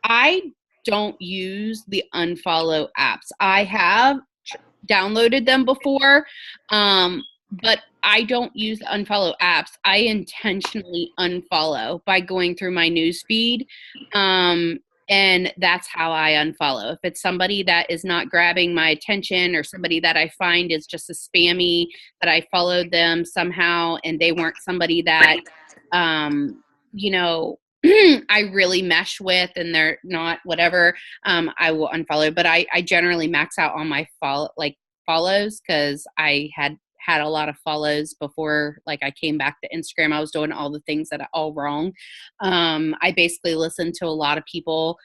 I don't use the unfollow apps. I have downloaded them before, but I don't use the unfollow apps. I intentionally unfollow by going through my news feed. And that's how I unfollow. If it's somebody that is not grabbing my attention or somebody that I find is just a spammy, that I followed them somehow and they weren't somebody that, you know, I really mesh with and they're not whatever, I will unfollow. But I generally max out on my follows because I had a lot of follows before like I came back to Instagram. I was doing all the things that are all wrong. I basically listened to a lot of people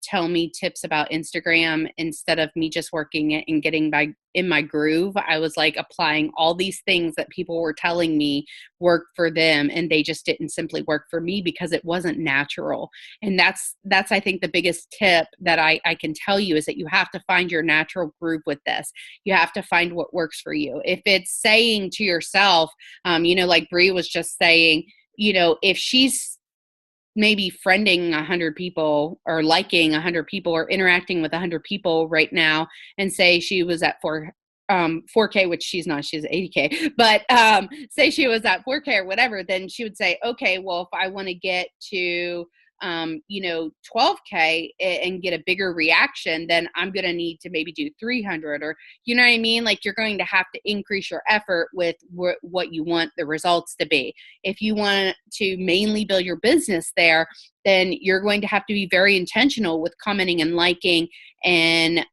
tell me tips about Instagram instead of me just working it and getting in my groove. I was like applying all these things that people were telling me worked for them, and they just didn't simply work for me because it wasn't natural. And that's I think the biggest tip that I can tell you is that you have to find your natural groove with this. You have to find what works for you. If it's saying to yourself, like Bree was just saying, if she's maybe friending 100 people or liking 100 people or interacting with 100 people right now, and say she was at 4K, which she's not, she's 80K, but say she was at 4K or whatever, then she would say, okay, well, if I want to get to 12K and get a bigger reaction, then I'm going to need to maybe do 300, or, you know what I mean? Like, you're going to have to increase your effort with what you want the results to be. If you want to mainly build your business there, then you're going to have to be very intentional with commenting and liking and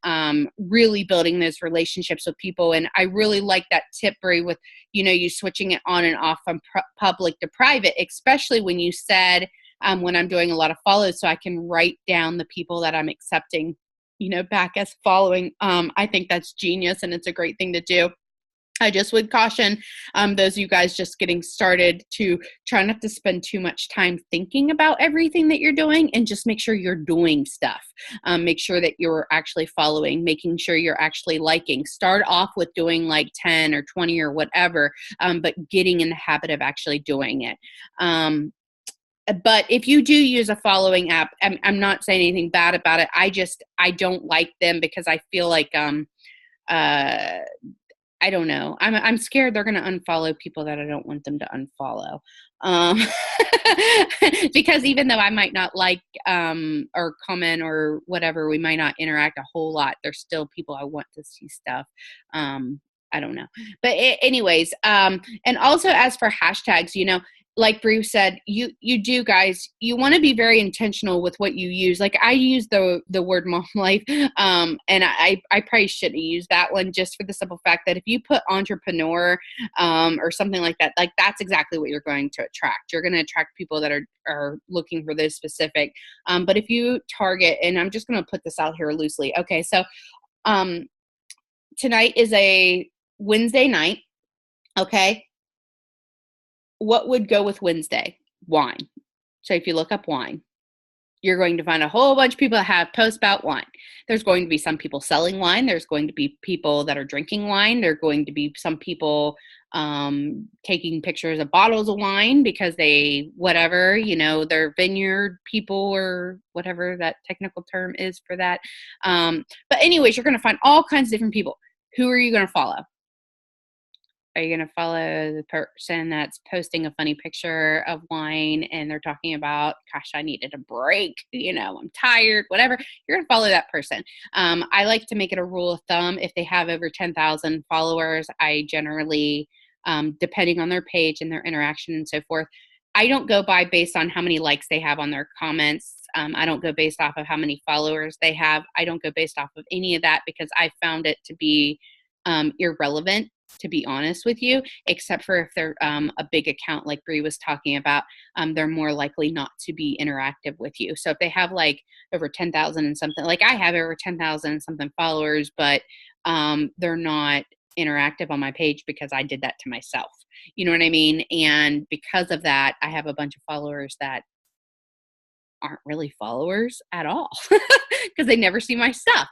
really building those relationships with people. And I really like that tip, Brie, with, you switching it on and off from public to private, especially when you said, when I'm doing a lot of follows, so I can write down the people that I'm accepting, back as following. I think that's genius, and it's a great thing to do. I just would caution those of you guys just getting started to try not to spend too much time thinking about everything that you're doing, and just make sure you're doing stuff. Make sure that you're actually following, making sure you're actually liking. Start off with doing like 10 or 20 or whatever, but getting in the habit of actually doing it. But if you do use a following app, I'm not saying anything bad about it. I don't like them because I feel like, I don't know. I'm scared they're going to unfollow people that I don't want them to unfollow. Because even though I might not like, or comment or whatever, we might not interact a whole lot. There's still people I want to see stuff. I don't know. But anyways, and also as for hashtags, like Bruce said, you do, guys, you want to be very intentional with what you use. Like, I use the word mom life, and I probably shouldn't use that one, just for the simple fact that if you put entrepreneur, or something like that, like, that's exactly what you're going to attract. You're going to attract people that are looking for those specific. But if you target, and I'm just going to put this out here loosely. Okay. So, tonight is a Wednesday night. Okay. What would go with Wednesday? Wine. So if you look up wine, you're going to find a whole bunch of people that have posts about wine. There's going to be some people selling wine. There's going to be people that are drinking wine. There are going to be some people taking pictures of bottles of wine because they, whatever, they're vineyard people or whatever that technical term is for that. But anyways, you're going to find all kinds of different people. Who are you going to follow? Are you going to follow the person that's posting a funny picture of wine and they're talking about, gosh, I needed a break, I'm tired, whatever? You're going to follow that person. I like to make it a rule of thumb. If they have over 10,000 followers, I generally, depending on their page and their interaction and so forth, I don't go by based on how many likes they have on their comments. I don't go based off of how many followers they have. I don't go based off of any of that because I found it to be irrelevant. to be honest with you, except for if they're a big account like Bree was talking about. They're more likely not to be interactive with you. So if they have like over 10,000 and something, like I have over 10,000 and something followers, but they're not interactive on my page because I did that to myself. You know what I mean? And because of that, I have a bunch of followers that aren't really followers at all because they never see my stuff.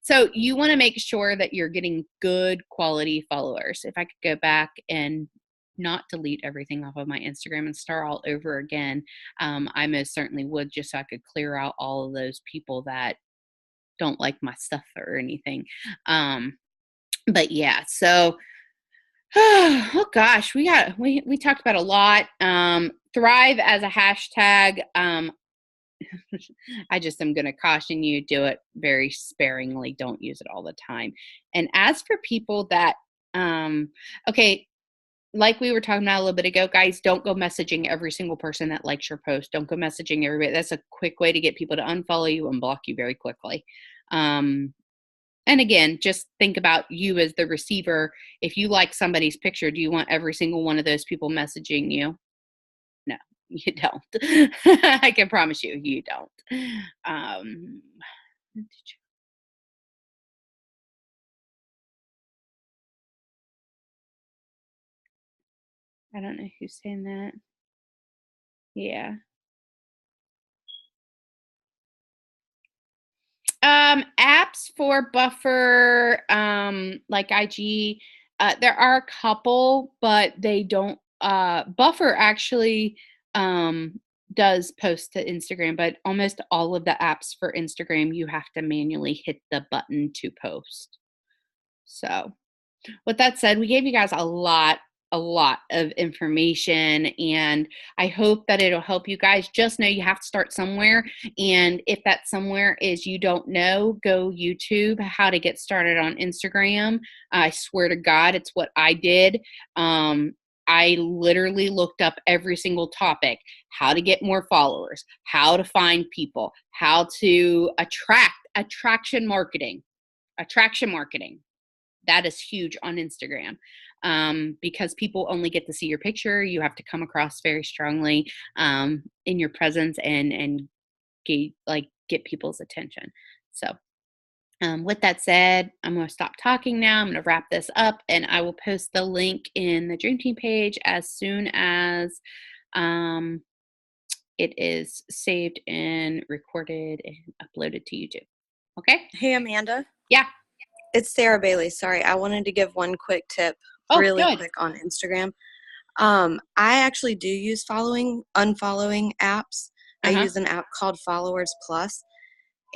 So you want to make sure that you're getting good quality followers. If I could go back and not delete everything off of my Instagram and start all over again, I most certainly would, just so I could clear out all of those people that don't like my stuff or anything. But yeah, so oh gosh, we talked about a lot. Thrive as a hashtag. I just am going to caution you, do it very sparingly. Don't use it all the time. And as for people that, okay, like we were talking about a little bit ago, guys, don't go messaging every single person that likes your post. Don't go messaging everybody. That's a quick way to get people to unfollow you and block you very quickly. And again, just think about you as the receiver. If you like somebody's picture, do you want every single one of those people messaging you? No, you don't. I can promise you, you don't. I don't know who's saying that. Yeah. Apps for buffer, like IG, there are a couple, but they don't, Buffer actually, does post to Instagram, but almost all of the apps for Instagram, you have to manually hit the button to post. So with that said, we gave you guys a lot of information, and I hope that it'll help you guys. Just know you have to start somewhere, and if that somewhere is you don't know, go YouTube how to get started on Instagram. I swear to God, it's what I did. I literally looked up every single topic: how to get more followers, how to find people, how to attraction marketing. That is huge on Instagram, because people only get to see your picture. You have to come across very strongly in your presence and get people's attention. So with that said, I'm going to stop talking now. I'm going to wrap this up, and I will post the link in the Dream Team page as soon as it is saved and recorded and uploaded to YouTube. Okay? Hey, Amanda. Yeah. It's Sarah Bailey. Sorry, I wanted to give one quick tip really quick on Instagram. I actually do use unfollowing apps. I use an app called Followers Plus.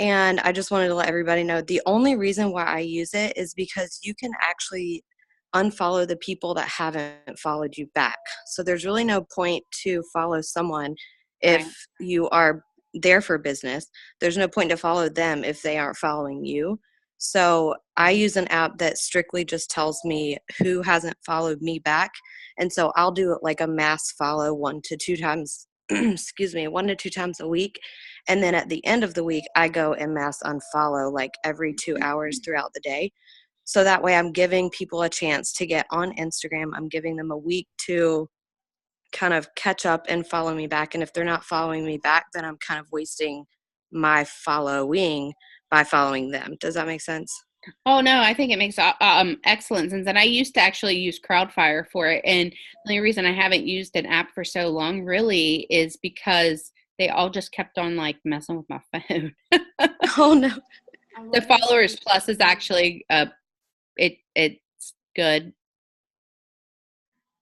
And I just wanted to let everybody know the only reason why I use it is because you can actually unfollow the people that haven't followed you back. So there's really no point to follow someone if you are there for business. There's no point to follow them if they aren't following you. So I use an app that strictly just tells me who hasn't followed me back. And so I'll do it like a mass follow 1 to 2 times, 1 to 2 times a week. And then at the end of the week, I go and mass unfollow like every 2 hours throughout the day. So that way I'm giving people a chance to get on Instagram. I'm giving them a week to kind of catch up and follow me back. And if they're not following me back, then I'm kind of wasting my following by following them. Does that make sense? Oh no, I think it makes excellent sense. And I used to actually use Crowdfire for it. And the only reason I haven't used an app for so long really is because they all just kept on like messing with my phone. Oh no. The Followers Plus is actually it's good.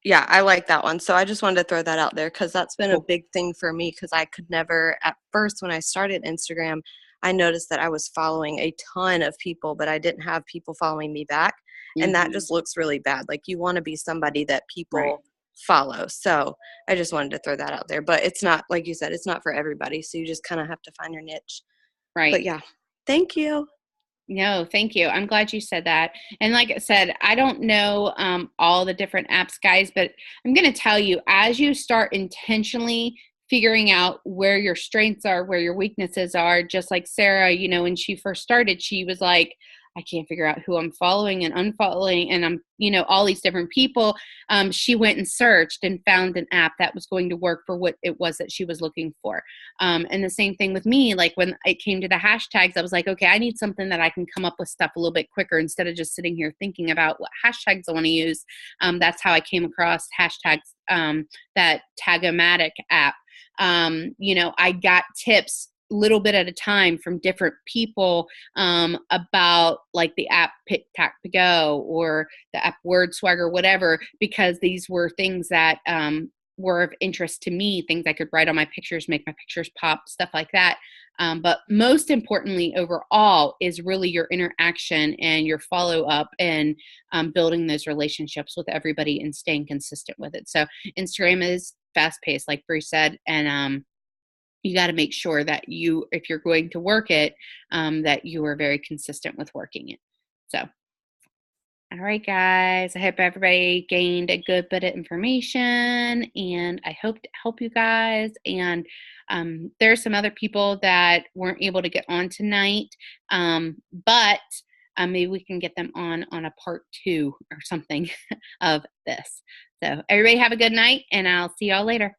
Yeah, I like that one. So I just wanted to throw that out there because that's been a big thing for me, because I could never, at first when I started Instagram, I noticed that I was following a ton of people, but I didn't have people following me back. And that just looks really bad. Like you want to be somebody that people follow. So I just wanted to throw that out there. But it's not, like you said, it's not for everybody. So you just kind of have to find your niche. Right. But yeah, thank you. No, thank you. I'm glad you said that. And like I said, I don't know all the different apps, guys, but I'm going to tell you, as you start intentionally figuring out where your strengths are, where your weaknesses are, just like Sarah, when she first started, she was like, I can't figure out who I'm following and unfollowing, and I'm, all these different people. She went and searched and found an app that was going to work for what it was that she was looking for. And the same thing with me, like when it came to the hashtags, I was like, okay, I need something that I can come up with stuff a little bit quicker instead of just sitting here thinking about what hashtags I want to use. That's how I came across hashtags, that Tagomatic app. I got tips little bit at a time from different people about like the app Pick-Tack-To-Go or the app WordSwag, whatever, because these were things that were of interest to me, things I could write on my pictures, make my pictures pop, stuff like that. But most importantly, overall, is really your interaction and your follow-up and building those relationships with everybody and staying consistent with it. So Instagram is fast-paced, like Bree said, and you got to make sure that if you're going to work it, that you are very consistent with working it. So, all right, guys, I hope everybody gained a good bit of information, and I hope to help you guys. And there's some other people that weren't able to get on tonight, but maybe we can get them on a part 2 or something of this. So everybody have a good night, and I'll see y'all later.